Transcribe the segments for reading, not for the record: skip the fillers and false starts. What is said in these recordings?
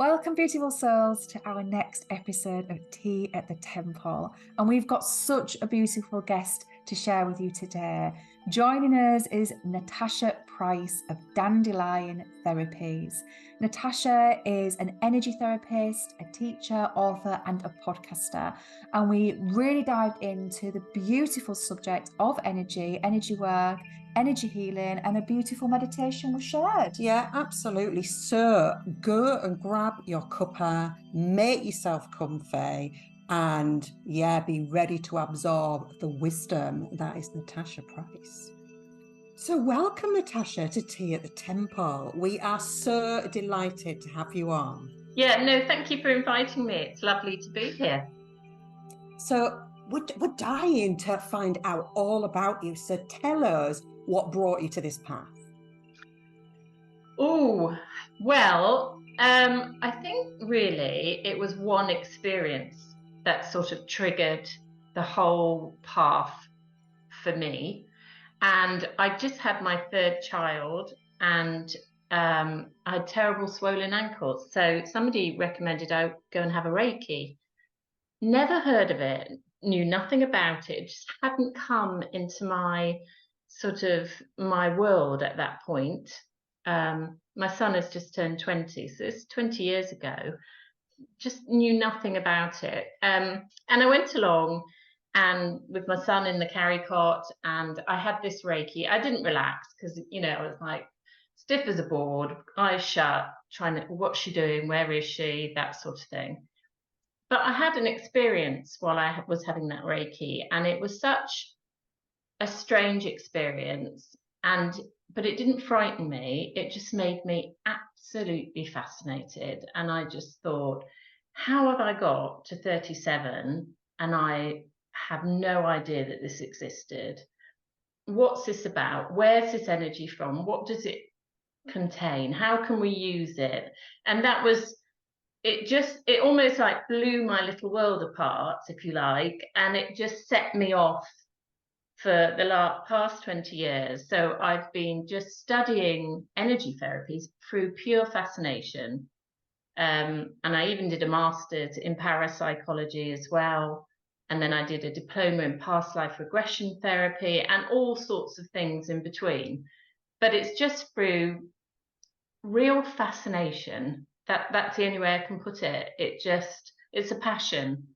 Welcome, beautiful souls, to our next episode of Tea at the Temple. And we've got such a beautiful guest to share with you today. Joining us is Natasha Price of Dandelion Therapies. Natasha is an energy therapist, a teacher, author, and a podcaster. And we really dived into the beautiful subject of energy work, energy healing, and a beautiful meditation was shared. Yeah, absolutely. So go and grab your cuppa, make yourself comfy, and be ready to absorb the wisdom that is Natasha Price. So welcome, Natasha, to Tea at the Temple. We are so delighted to have you on. Yeah, no, thank you for inviting me. It's lovely to be here. So we're dying to find out all about you. So tell us what brought you to this path. Oh, well, I think really it was one experience that sort of triggered the whole path for me. And I just had my third child, and I had terrible swollen ankles. So somebody recommended I go and have a Reiki. Never heard of it, knew nothing about it, just hadn't come into my my world at that point. My son has just turned 20, so it's 20 years ago. Just knew nothing about it. And I went along and with my son in the carry cot, and I had this Reiki. I didn't relax because, I was like stiff as a board, eyes shut, trying to, what's she doing? Where is she? That sort of thing. But I had an experience while I was having that Reiki, and it was such a strange experience. But it didn't frighten me. It just made me absolutely fascinated. And I just thought, how have I got to 37 and I have no idea that this existed? What's this about? Where's this energy from? What does it contain? How can we use it? And that was it almost like blew my little world apart, if you like, and it just set me off for the past 20 years. So I've been just studying energy therapies through pure fascination. And I even did a master's in parapsychology as well. And then I did a diploma in past life regression therapy and all sorts of things in between. But it's just through real fascination. That's the only way I can put it. It's a passion.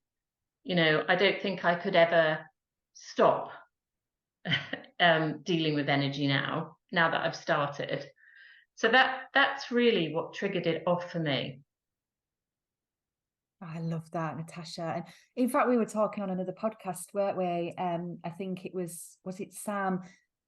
I don't think I could ever stop dealing with energy now that I've started. So that's really what triggered it off for me. I love that, Natasha. And in fact, we were talking on another podcast, weren't we? I think it was it Sam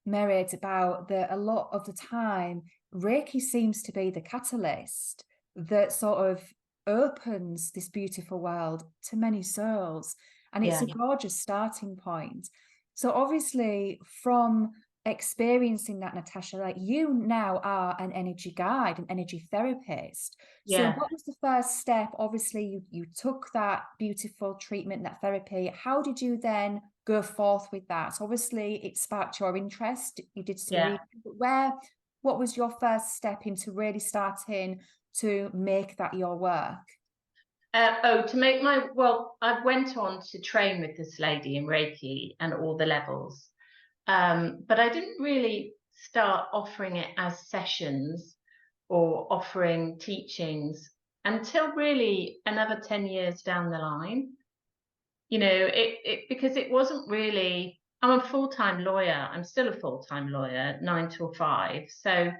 Merritt, about that a lot of the time, Reiki seems to be the catalyst that sort of opens this beautiful world to many souls. And it's a gorgeous starting point. So obviously from experiencing that, Natasha, like, you now are an energy guide, an energy therapist. So what was the first step? Obviously you took that beautiful treatment, that therapy. How did you then go forth with that? So obviously it sparked your interest. You did some reading, but what was your first step into really starting to make that your work? I went on to train with this lady in Reiki and all the levels. But I didn't really start offering it as sessions or offering teachings until really another 10 years down the line. Because it wasn't really, I'm a full-time lawyer. I'm still a full-time lawyer, 9 till 5. So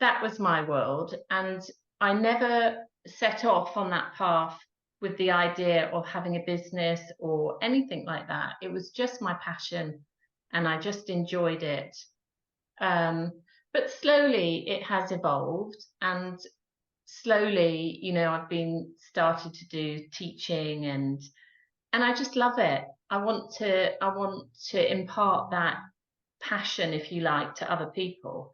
that was my world. And I never set off on that path with the idea of having a business or anything like that. It was just my passion and I just enjoyed it. But slowly it has evolved, and slowly, I've been started to do teaching, and I just love it. I want to impart that passion, if you like, to other people.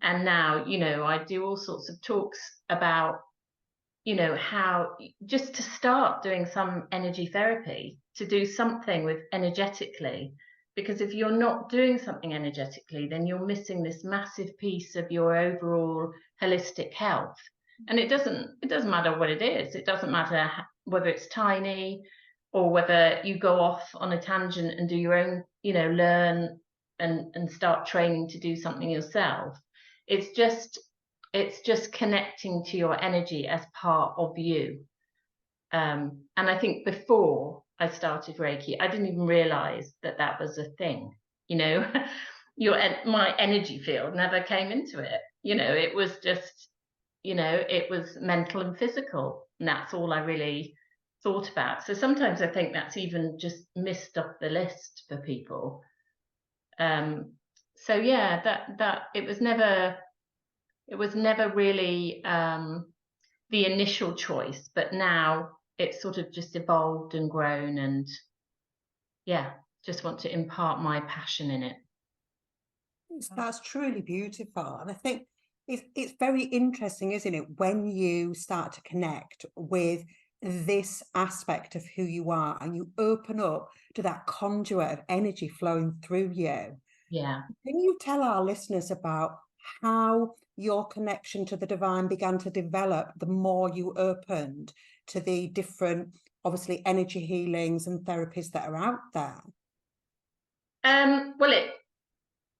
And now, I do all sorts of talks about, how just to start doing some energy therapy, to do something with energetically. Because if you're not doing something energetically, then you're missing this massive piece of your overall holistic health. And it doesn't matter what it is. It doesn't matter whether it's tiny or whether you go off on a tangent and do your own, learn and start training to do something yourself. It's just connecting to your energy as part of you. And I think before I started Reiki, I didn't even realize that that was a thing. My energy field never came into it. It was just, it was mental and physical, and that's all I really thought about. So sometimes I think that's even just missed off the list for people. So yeah, that it was never really the initial choice, but now it's sort of just evolved and grown, and yeah, just want to impart my passion in it. That's truly beautiful. And I think it's very interesting, isn't it, when you start to connect with this aspect of who you are and you open up to that conduit of energy flowing through you. Yeah. Can you tell our listeners about how your connection to the divine began to develop the more you opened to the different, obviously, energy healings and therapies that are out there? Well,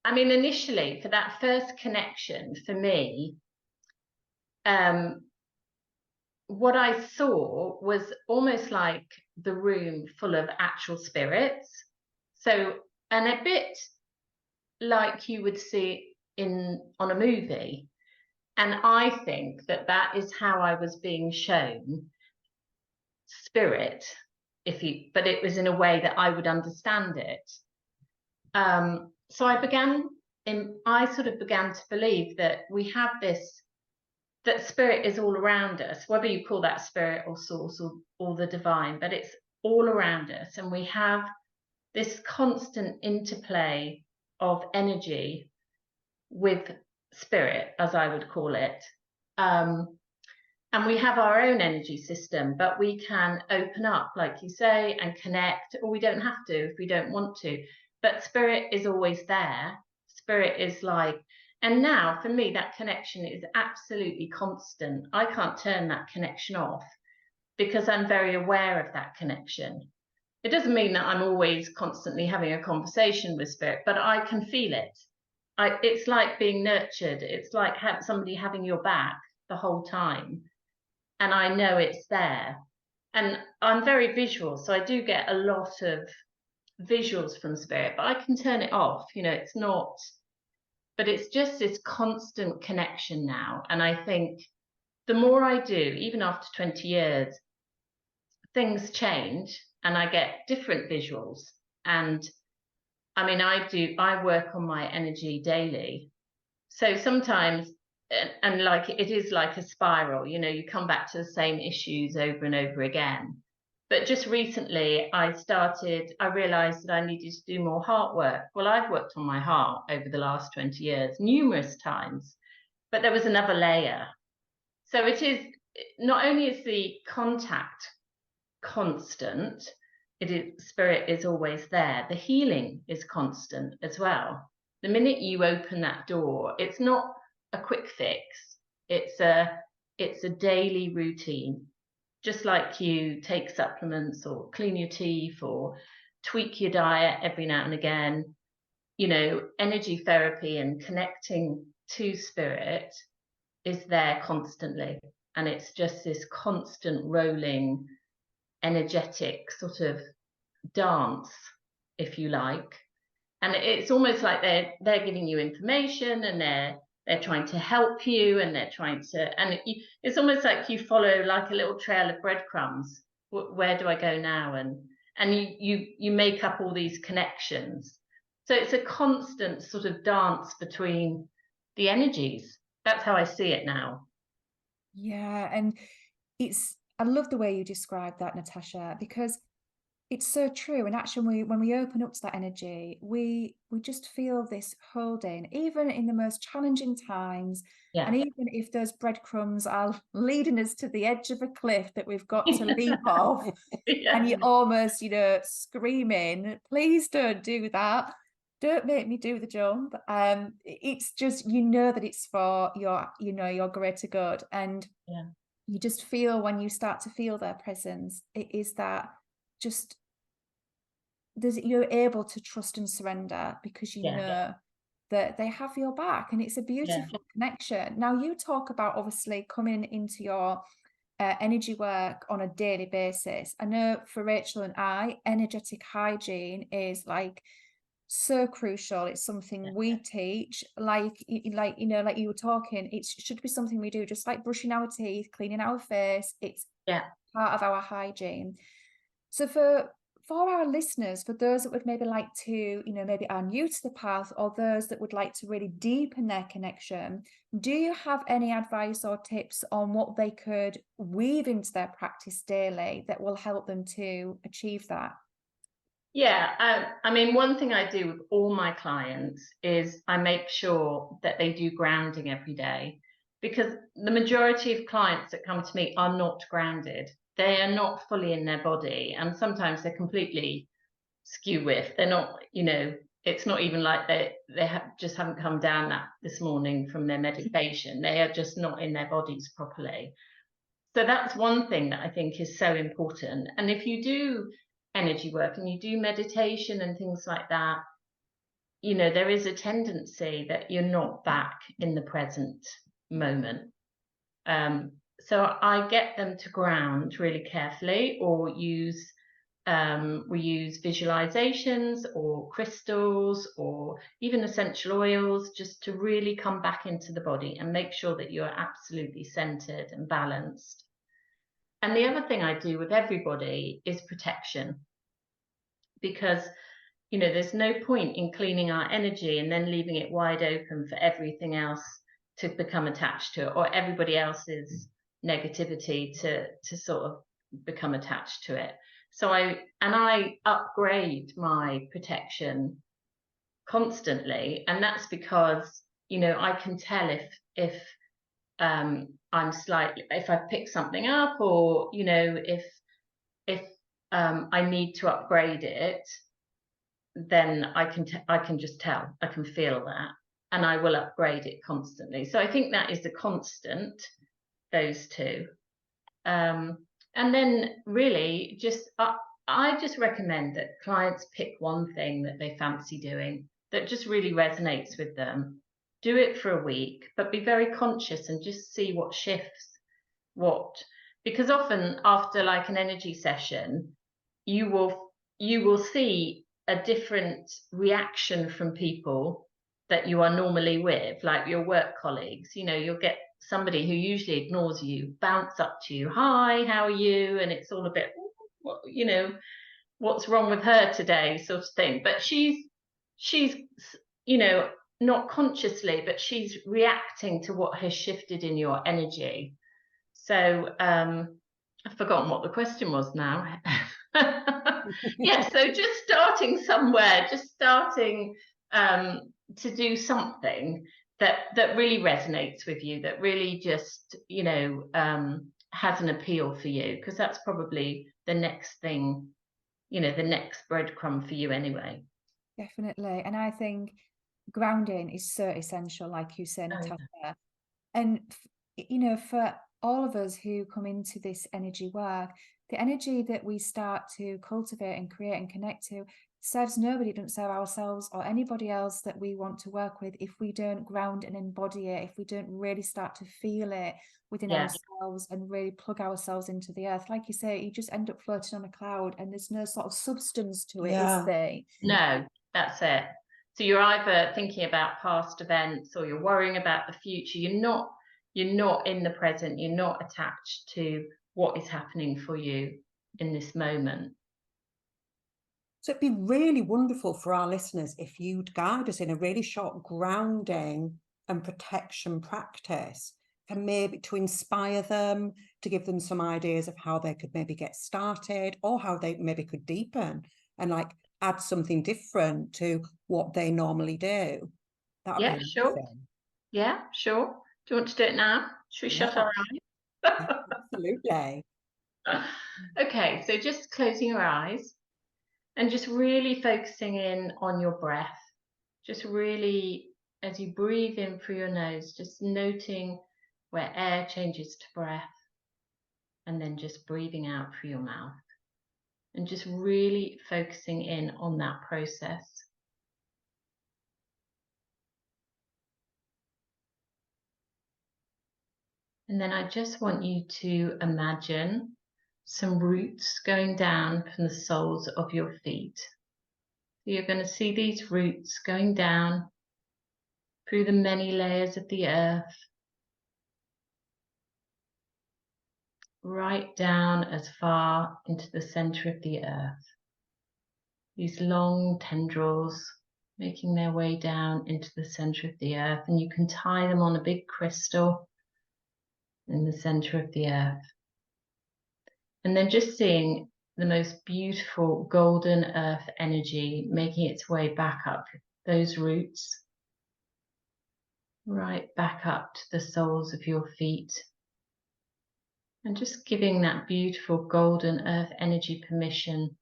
initially, for that first connection, for me, what I saw was almost like the room full of actual spirits. So, and a bit like you would see on a movie. And I think that is how I was being shown spirit, but it was in a way that I would understand it. So I sort of began to believe that we have that spirit is all around us, whether you call that spirit or source or the divine, but it's all around us. And we have this constant interplay of energy with spirit, as I would call it. And we have our own energy system, but we can open up, like you say, and connect, or we don't have to if we don't want to. But spirit is always there. Spirit is like, and now for me, that connection is absolutely constant. I can't turn that connection off because I'm very aware of that connection. It doesn't mean that I'm always constantly having a conversation with spirit, but I can feel it. It's like being nurtured. It's like somebody having your back the whole time. And I know it's there. And I'm very visual, so I do get a lot of visuals from spirit, but I can turn it off. It's not, but it's just this constant connection now. And I think the more I do, even after 20 years, things change and I get different visuals. And I work on my energy daily. So sometimes, and like it is like a spiral, you come back to the same issues over and over again. But just recently I realized that I needed to do more heart work. Well, I've worked on my heart over the last 20 years, numerous times, but there was another layer. So it is, not only is the contact constant, spirit is always there. The healing is constant as well. The minute you open that door, it's not a quick fix. It's a daily routine. Just like you take supplements or clean your teeth or tweak your diet every now and again, energy therapy and connecting to spirit is there constantly. And it's just this constant rolling, energetic sort of dance, if you like. And it's almost like they're giving you information and they're trying to help you, and it's almost like you follow like a little trail of breadcrumbs. Where do I go now? And you make up all these connections. So it's a constant sort of dance between the energies. That's how I see it now. Yeah, and I love the way you describe that, Natasha, because it's so true. And actually, when we open up to that energy, we just feel this holding, even in the most challenging times. Yeah. And even if those breadcrumbs are leading us to the edge of a cliff that we've got to leap off, Yeah. and you're almost, screaming, please don't do that. Don't make me do the jump. It's just, you know, that it's for your, you know, your greater good. And Yeah. you just feel, when you start to feel their presence, it is that just, you're able to trust and surrender, because you Yeah. know that they have your back, and it's a Yeah. beautiful connection. Now, you talk about obviously coming into your energy work on a daily basis. I know for Rachel and I, energetic hygiene is like so crucial. It's something we teach, like you know, like you were talking, it should be something we do, just like brushing our teeth, cleaning our face. It's Yeah. part of our hygiene. So for our listeners, for those that would maybe like to, you know, maybe are new to the path, or those that would like to really deepen their connection, do you have any advice or tips on what they could weave into their practice daily that will help them to achieve that? Yeah, I mean, one thing I do with all my clients is I make sure that they do grounding every day, because the majority of clients that come to me are not grounded. They are not fully in their body, and sometimes they're completely skew with. They're not, you know, it's not even like just haven't come down that this morning from their medication. They are just not in their bodies properly. So that's one thing that I think is so important. And if you do energy work and you do meditation and things like that, you know, there is a tendency that you're not back in the present moment. So I get them to ground really carefully, or we use visualizations or crystals or even essential oils, just to really come back into the body and make sure that you're absolutely centered and balanced. And the other thing I do with everybody is protection, because, you know, there's no point in cleaning our energy and then leaving it wide open for everything else to become attached to it, or everybody else's negativity to sort of become attached to it. So I upgrade my protection constantly, and that's because, you know, I can tell if I'm slightly, if I've picked something up, or, you know, if I need to upgrade it, then I can just tell, I can feel that, and I will upgrade it constantly. So I think that is the constant, those two. And then really just I just recommend that clients pick one thing that they fancy doing that just really resonates with them. Do it for a week, but be very conscious and just see what shifts, what, because often after like an energy session, you will see a different reaction from people that you are normally with, like your work colleagues. You know, you'll get somebody who usually ignores you bounce up to you, hi, how are you? And it's all a bit, you know, what's wrong with her today, sort of thing. But she's, you know, not consciously, but she's reacting to what has shifted in your energy. So I've forgotten what the question was now. Yeah, so just starting somewhere, just starting to do something that really resonates with you, that really just, you know, has an appeal for you, because that's probably the next thing, you know, the next breadcrumb for you anyway. Definitely. And I think grounding is so essential, like you say, Oh, Natasha. And, you know, for all of us who come into this energy work, the energy that we start to cultivate and create and connect to serves nobody, doesn't serve ourselves or anybody else that we want to work with, if we don't ground and embody it, if we don't really start to feel it within yeah. ourselves and really plug ourselves into the earth. Like you say, you just end up floating on a cloud and there's no sort of substance to it, is Yeah. there? No, that's it. So you're either thinking about past events or you're worrying about the future. You're not in the present. You're not attached to what is happening for you in this moment. So it'd be really wonderful for our listeners if you'd guide us in a really short grounding and protection practice, and maybe to inspire them, to give them some ideas of how they could maybe get started, or how they maybe could deepen and like add something different to what they normally do. That would Yeah, be sure. amazing. Yeah, sure. Do you want to do it now? Should we Yeah, shut our yeah, absolutely. eyes? Okay, so just closing your eyes and just really focusing in on your breath. just really, as you breathe in through your nose, just noting where air changes to breath, and then just breathing out through your mouth, and just really focusing in on that process. And then I just want you to imagine some roots going down from the soles of your feet. So you're going to see these roots going down through the many layers of the earth, right down as far into the center of the earth. These long tendrils making their way down into the center of the earth, and you can tie them on a big crystal in the center of the earth. And then just seeing the most beautiful golden earth energy making its way back up those roots, right back up to the soles of your feet. And just giving that beautiful golden earth energy permission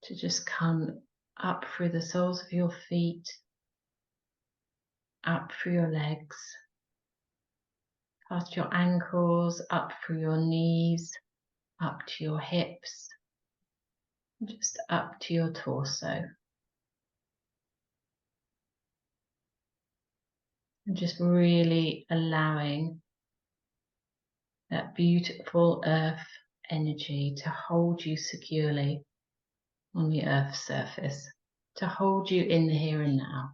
to just come up through the soles of your feet, up through your legs, past your ankles, up through your knees, up to your hips, just up to your torso. And just really allowing that beautiful earth energy to hold you securely on the earth's surface, to hold you in the here and now.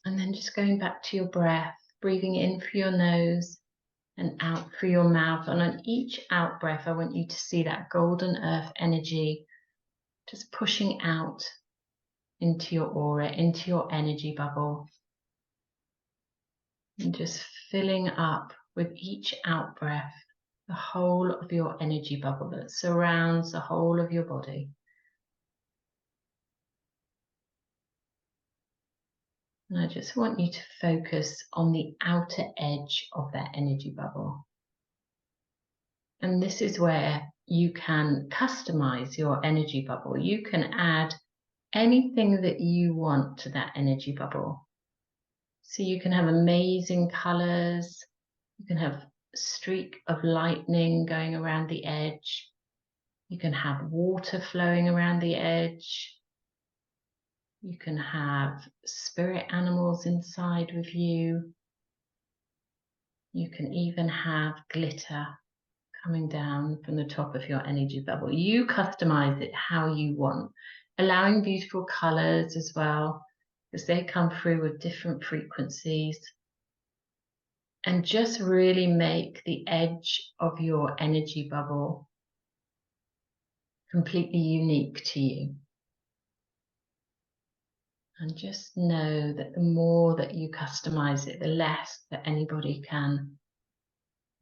And then just going back to your breath, breathing in through your nose and out through your mouth. And on each out breath, I want you to see that golden earth energy just pushing out into your aura, into your energy bubble. And just filling up with each out breath the whole of your energy bubble that surrounds the whole of your body. And I just want you to focus on the outer edge of that energy bubble. And this is where you can customize your energy bubble. You can add anything that you want to that energy bubble. So you can have amazing colors. You can have a streak of lightning going around the edge. You can have water flowing around the edge. You can have spirit animals inside with you. You can even have glitter coming down from the top of your energy bubble. You customize it how you want, allowing beautiful colors as well, because they come through with different frequencies. And just really make the edge of your energy bubble completely unique to you. And just know that the more that you customize it, the less that anybody can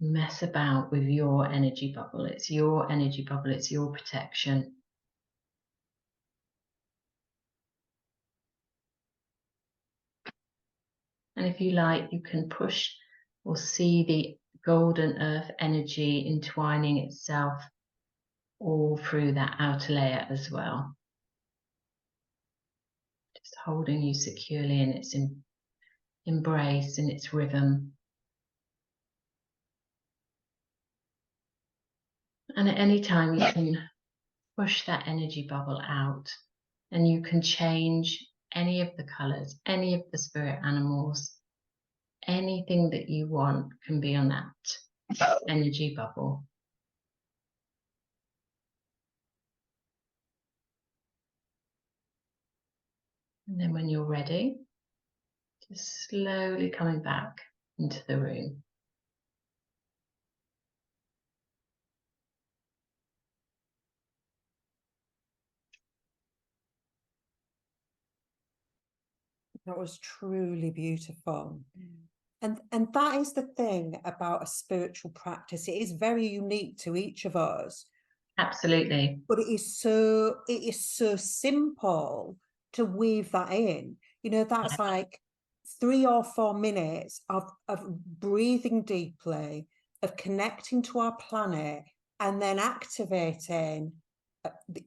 mess about with your energy bubble. It's your energy bubble, it's your protection. And if you like, you can push or see the golden earth energy entwining itself all through that outer layer as well. Just holding you securely in its embrace, in its rhythm. And at any time you can push that energy bubble out, and you can change any of the colors, any of the spirit animals, anything that you want can be on that energy bubble. And then when you're ready, just slowly coming back into the room. That was truly beautiful. And that is the thing about a spiritual practice. It is very unique to each of us. Absolutely. But it is so simple to weave that in. You know, that's like 3 or 4 minutes of breathing deeply, of connecting to our planet, and then activating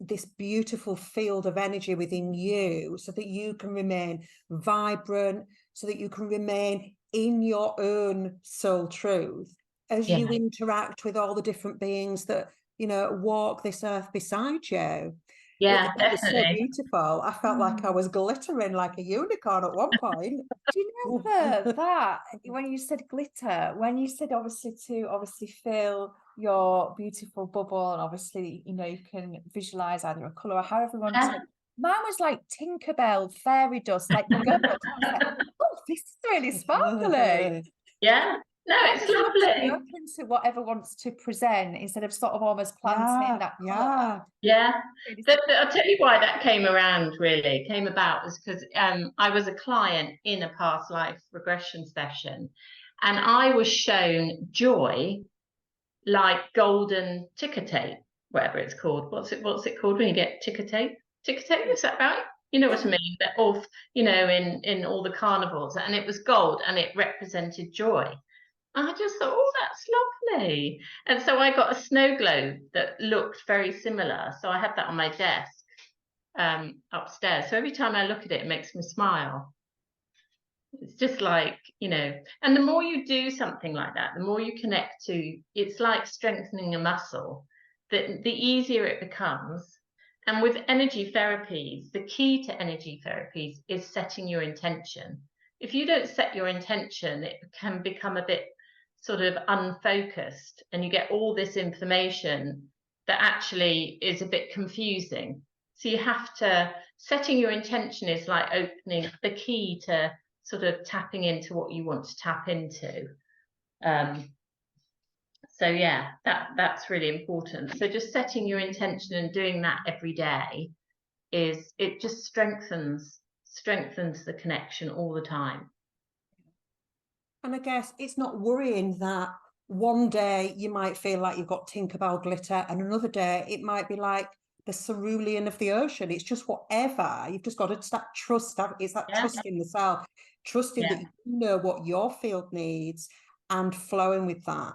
this beautiful field of energy within you, so that you can remain vibrant, so that you can remain in your own soul truth as you interact with all the different beings that, you know, walk this earth beside you. Yeah, It was so definitely. beautiful. I felt like I was glittering like a unicorn at one point. Do you know that when you said glitter, when you said obviously feel your beautiful bubble, and obviously, you know, you can visualize either a color or however you want to. Mine was like Tinkerbell fairy dust, like girls. I was like, oh, this is really sparkly. Yeah. No, it's Just want to be lovely. open to whatever wants to present, instead of sort of almost planting that colour. Yeah. I'll tell you why that came about was because I was a client in a past life regression session, and I was shown joy like golden ticker tape, whatever it's called. What's it called when you get ticker tape? Ticker tape, is that right? You know what I mean? That all, you know, in all the carnivals, and it was gold and it represented joy. I just thought, oh, that's lovely. And so I got a snow globe that looked very similar. So I have that on my desk upstairs. So every time I look at it, it makes me smile. It's just like, you know, and the more you do something like that, the more you connect to, it's like strengthening a muscle, that the easier it becomes. And with energy therapies, the key to energy therapies is setting your intention. If you don't set your intention, it can become a bit sort of unfocused, and you get all this information that actually is a bit confusing. So you have to, setting your intention is like opening the key to sort of tapping into what you want to tap into. So yeah, that's really important. So just setting your intention and doing that every day it just strengthens the connection all the time. And I guess it's not worrying that one day you might feel like you've got Tinkerbell glitter, and another day it might be like the cerulean of the ocean. It's just whatever. You've just got to start trust. It's that trust in the self, trusting that you know what your field needs and flowing with that.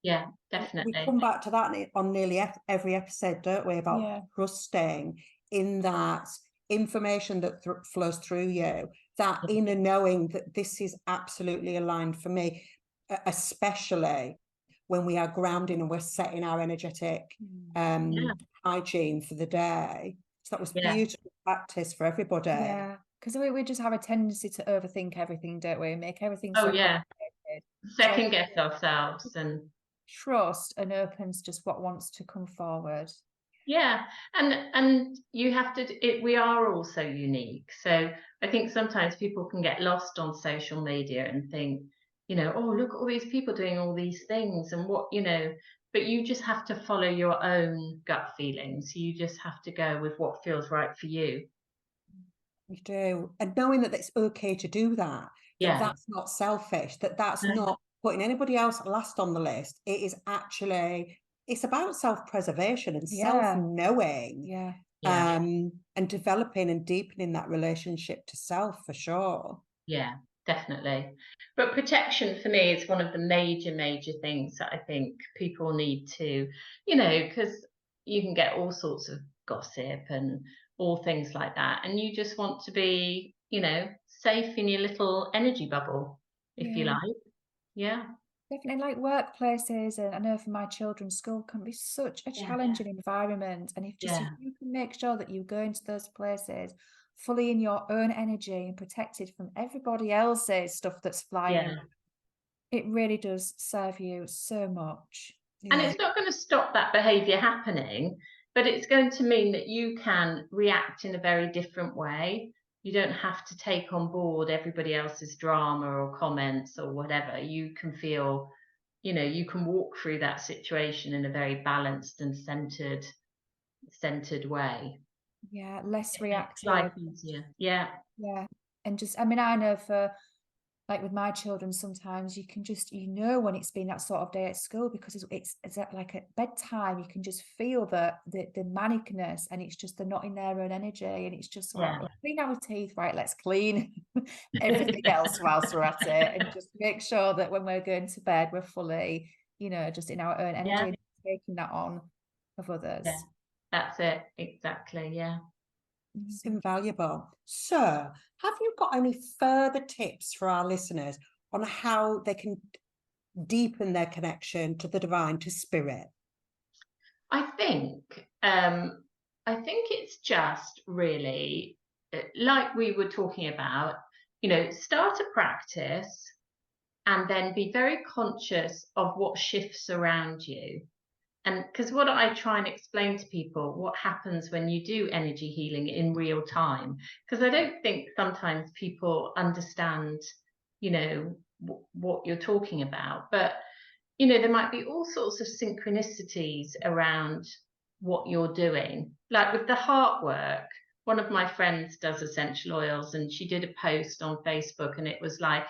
Yeah, definitely. We come back to that on nearly every episode, don't we? About trusting in that information that flows through you, that inner knowing that this is absolutely aligned for me, especially when we are grounding and we're setting our energetic hygiene for the day. So that was beautiful practice for everybody. Yeah, because we just have a tendency to overthink everything, don't we? Make everything complicated. Second guess ourselves, and trust and opens just what wants to come forward. Yeah, and you have to, we are all so unique. So I think sometimes people can get lost on social media and think, you know, oh, look at all these people doing all these things, and what, you know, but you just have to follow your own gut feelings. You just have to go with what feels right for you. You do. And knowing that it's okay to do that, that that's not selfish, that that's not putting anybody else last on the list. It is actually, it's about self-preservation and self-knowing, and developing and deepening that relationship to self, for sure. Yeah, definitely. But protection for me is one of the major things that I think people need to, you know, because you can get all sorts of gossip and all things like that, and you just want to be, you know, safe in your little energy bubble, if you like. Definitely, like workplaces, and I know for my children's school can be such a challenging environment, and if you can make sure that you go into those places fully in your own energy and protected from everybody else's stuff that's flying, it really does serve you so much. And it's not going to stop that behavior happening, but it's going to mean that you can react in a very different way. You don't have to take on board everybody else's drama or comments or whatever. You can feel, you know, you can walk through that situation in a very balanced and centered way. Yeah, less reactive. Life easier. Yeah. And just, I mean, I know for, like with my children, sometimes you can just, you know, when it's been that sort of day at school, because it's like at bedtime, you can just feel the manicness, and it's just they're not in their own energy, and it's just like, clean our teeth, right? Let's clean everything else whilst we're at it, and just make sure that when we're going to bed, we're fully, you know, just in our own energy, and taking that on of others. That's it. Exactly. Yeah. It's invaluable. So, have you got any further tips for our listeners on how they can deepen their connection to the divine, to spirit? I think it's just really like we were talking about, start a practice and then be very conscious of what shifts around you. And because what I try and explain to people, what happens when you do energy healing in real time, because I don't think sometimes people understand, what you're talking about. But, there might be all sorts of synchronicities around what you're doing. Like with the heart work, one of my friends does essential oils, and she did a post on Facebook, and it was like,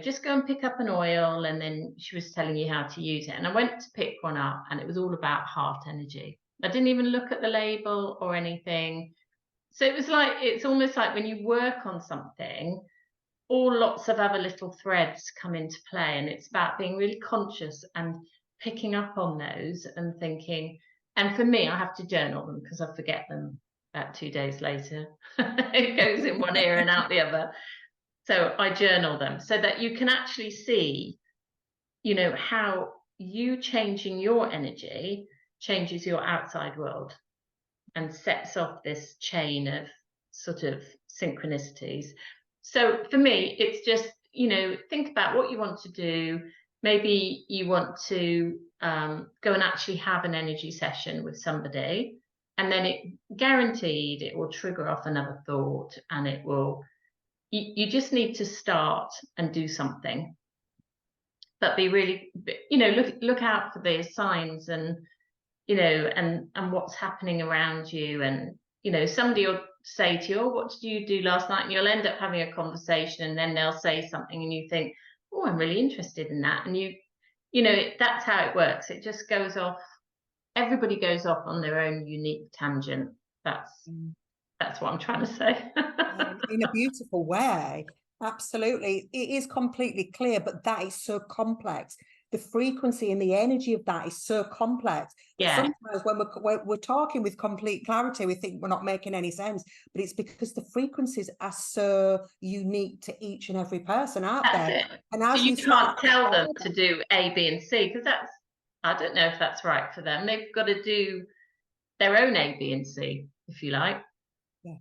just go and pick up an oil, and then she was telling you how to use it. And I went to pick one up, and it was all about heart energy. I didn't even look at the label or anything. So it was like, it's almost like when you work on something, all lots of other little threads come into play, and it's about being really conscious and picking up on those and thinking. And for me, I have to journal them because I forget them about 2 days later. It goes in one ear and out the other. So I journal them so that you can actually see, how you changing your energy changes your outside world and sets off this chain of sort of synchronicities. So for me, it's just, think about what you want to do. Maybe you want to go and actually have an energy session with somebody, and then it guaranteed it will trigger off another thought, and it will, you just need to start and do something, but be really, look out for the signs, and and what's happening around you. And somebody will say to you, oh, what did you do last night? And you'll end up having a conversation, and then they'll say something and you think, oh, I'm really interested in that. And that's how it works. It just goes off. Everybody goes off on their own unique tangent. That's what I'm trying to say. In a beautiful way. Absolutely. It is completely clear, but that is so complex. The frequency and the energy of that is so complex. Yeah. Sometimes when we're talking with complete clarity, we think we're not making any sense, but it's because the frequencies are so unique to each and every person out there. It. And as so you can't tell them to do A, B, and C, because I don't know if that's right for them. They've got to do their own A, B, and C, if you like. Yeah,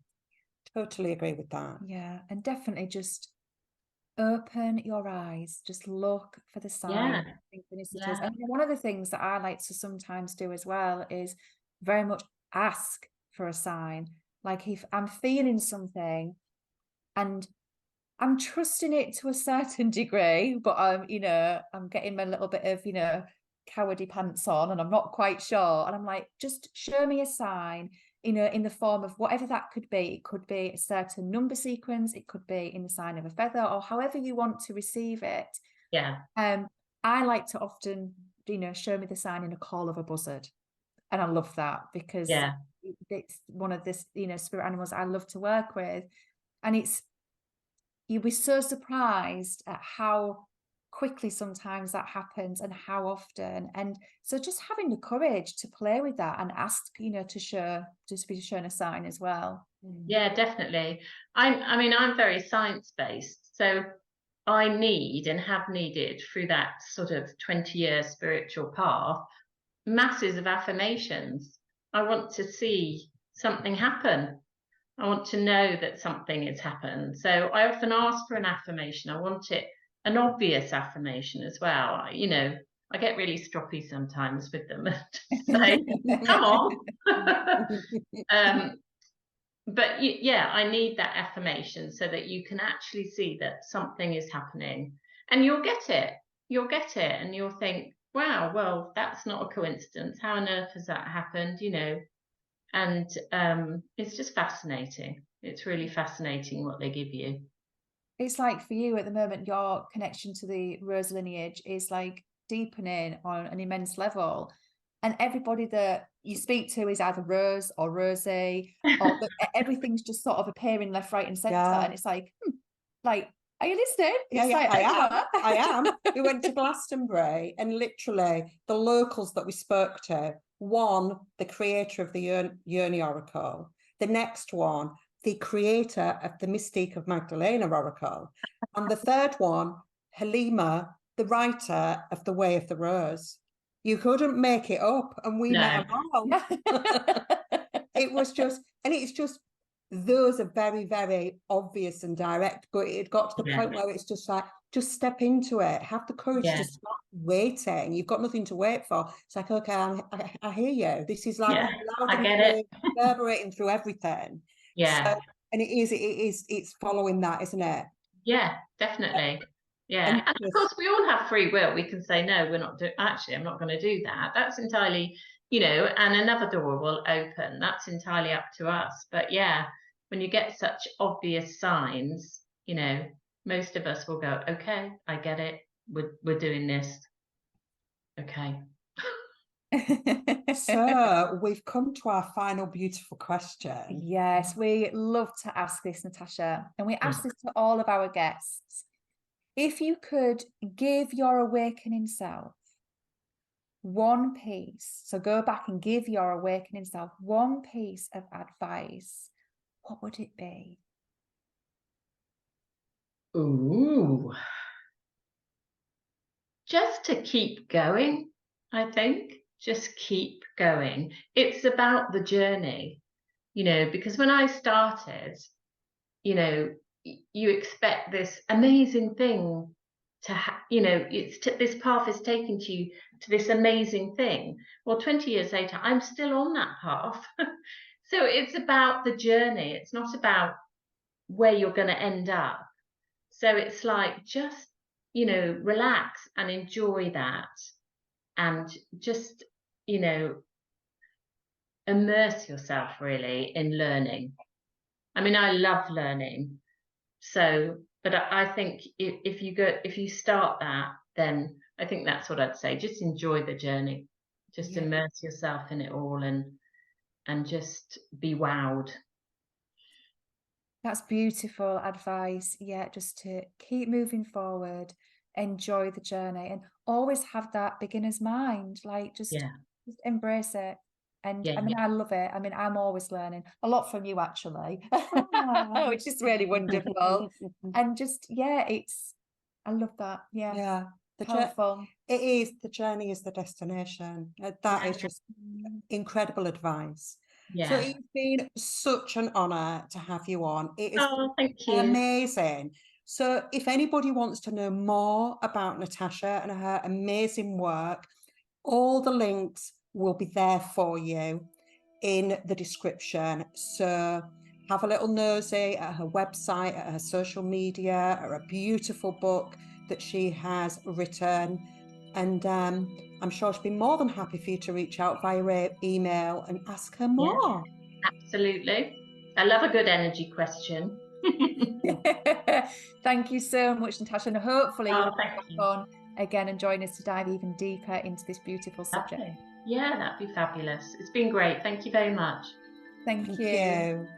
totally agree with that. Yeah, and definitely just open your eyes, just look for the signs, synchronicities. And one of the things that I like to sometimes do as well is very much ask for a sign. Like if I'm feeling something and I'm trusting it to a certain degree, but I'm getting my little bit of, cowardly pants on, and I'm not quite sure. And I'm like, just show me a sign, in the form of whatever that could be. It could be a certain number sequence, it could be in the sign of a feather, or however you want to receive it. Yeah. I like to often, show me the sign in a call of a buzzard. And I love that because it's one of this, spirit animals I love to work with. And you'll be so surprised at how quickly sometimes that happens and how often. And so just having the courage to play with that and ask, to be shown a sign as well. Yeah, definitely. I'm very science-based, so I need and have needed through that sort of 20-year spiritual path masses of affirmations. I want to see something happen. I want to know that something has happened. So I often ask for an affirmation. I want it an obvious affirmation as well. I get really stroppy sometimes with them to say, come on. But yeah, I need that affirmation so that you can actually see that something is happening, and you'll get it. And you'll think, wow, well, that's not a coincidence. How on earth has that happened? And it's just fascinating. It's really fascinating what they give you. It's like for you at the moment, your connection to the Rose lineage is like deepening on an immense level. And everybody that you speak to is either Rose or Rosie, or everything's just sort of appearing left, right, and centre. Yeah. And it's like, are you listening? I am. We went to Glastonbury, and literally the locals that we spoke to one, the creator of the Yoni Oracle, the next one, the creator of the Mystique of Magdalena Oracle, and the third one, Halima, the writer of The Way of the Rose. You couldn't make it up, and we met them all. It was just, and it's just, those are very, very obvious and direct, but it got to the point where it's just like, just step into it, have the courage to stop waiting. You've got nothing to wait for. It's like, okay, I hear you. This is like loud I and get clear, it. reverberating through everything. So, and it's following that, isn't it? Yeah, definitely. Yeah, and of course we all have free will. We can say, no, we're not doing, actually, I'm not going to do that. That's entirely, you know, and another door will open. That's entirely up to us. But yeah, when you get such obvious signs, you know, most of us will go, okay, I get it. We're doing this. Okay. So we've come to our final beautiful question. Yes, we love to ask this, Natasha, and we ask this to all of our guests. If you could give your awakening self one piece, so go back and give your awakening self one piece of advice, what would it be? Ooh. Just to keep going, I think. Just keep going. It's about the journey, you know, because when I started, you know, you expect this amazing thing to you know, this path is taking you to this amazing thing. Well, 20 years later, I'm still on that path. So it's about the journey. It's not about where you're going to end up. So it's like, just, you know, relax and enjoy that, and just, you know, immerse yourself really in learning. I mean, I love learning. So, but I think if you start that, then I think that's what I'd say. Just enjoy the journey. Just immerse yourself in it all, and just be wowed. That's beautiful advice. Yeah, just to keep moving forward, enjoy the journey, and always have that beginner's mind. Like just embrace it. And I mean, I love it. I mean, I'm always learning a lot from you, actually, which is really wonderful. And just, I love that. Yeah. Powerful. It is, the journey is the destination. That is just incredible advice. So it's been such an honor to have you on. It is thank you. Amazing. So if anybody wants to know more about Natasha and her amazing work, all the links will be there for you in the description. So have a little nosy at her website, at her social media, at her beautiful book that she has written. And I'm sure she'll be more than happy for you to reach out via email and ask her more. Absolutely. I love a good energy question. Thank you so much, Natasha. And hopefully you'll be back you. on again and join us to dive even deeper into this beautiful subject. Yeah, that'd be fabulous. It's been great. Thank you very much. Thank you. You.